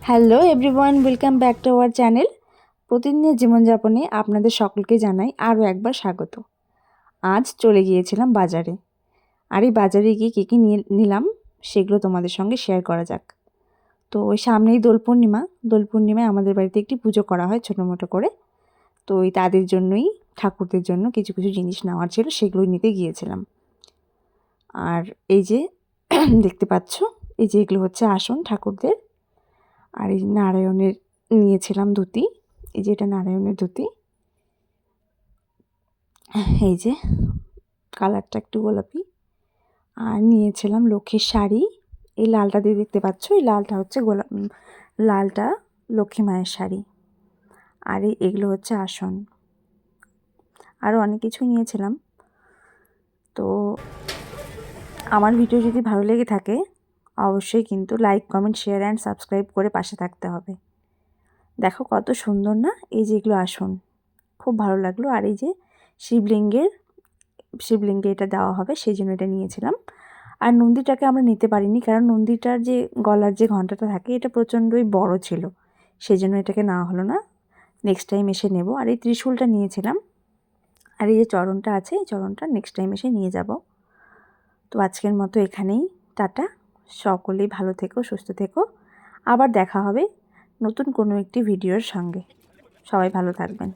Hello everyone, welcome back to our channel. প্রতিদিনের জীবনযাপনে আপনাদের সকলকে জানাই আরও একবার স্বাগত। আজ চলে গিয়েছিলাম বাজারে, আর এই বাজারে গিয়ে কী কী নিলাম সেগুলো তোমাদের সঙ্গে শেয়ার করা যাক। তো ওই সামনেই দোল পূর্ণিমায় আমাদের বাড়িতে একটি পুজো করা হয় ছোটো মোটো করে। তো ওই তাদের জন্যই, ঠাকুরদের জন্য কিছু কিছু জিনিস নেওয়ার ছিল, সেগুলোই নিতে গিয়েছিলাম। আর এই যে দেখতে পাচ্ছ, এই যে এগুলো হচ্ছে আসন ঠাকুরদের। আর এই নারায়ণের নিয়েছিলাম ধুতি, এই যে এটা নারায়ণের ধুতি, এই যে কালারটা একটু গোলাপি। আর নিয়েছিলাম লক্ষ্মীর শাড়ি, এই লালটা দিয়ে দেখতে পাচ্ছ, এই লালটা হচ্ছে লালটা লক্ষ্মী মায়ের শাড়ি। আর এগুলো হচ্ছে আসন, আরও অনেক কিছু নিয়েছিলাম। তো আমার ভিডিও যদি ভালো লেগে থাকে অবশ্যই কিন্তু like, comment, share and subscribe করে পাশে থাকতে হবে। দেখো কত সুন্দর না, এই যেগুলো আসন, খুব ভালো লাগলো। আর এই যে শিবলিঙ্গে এটা দেওয়া হবে সেই জন্য এটা নিয়েছিলাম। আর নন্দীটাকে আমরা নিতে পারিনি, কারণ নন্দীটার যে গলার যে ঘণ্টাটা থাকে এটা প্রচণ্ডই বড় ছিল, সেই জন্য এটাকে নেওয়া হলো না। নেক্সট টাইম এসে নেব। আর এই ত্রিশূলটা নিয়েছিলাম, আর এই যে চরণটা আছে, এই চরণটা নেক্সট টাইম এসে নিয়ে যাব। তো আজকের মতো এখানেই, টাটা। সকলেই ভালো থেকো, সুস্থ থেকো। আবার দেখা হবে নতুন কোনো একটি ভিডিওর সঙ্গে। সবাই ভালো থাকবেন।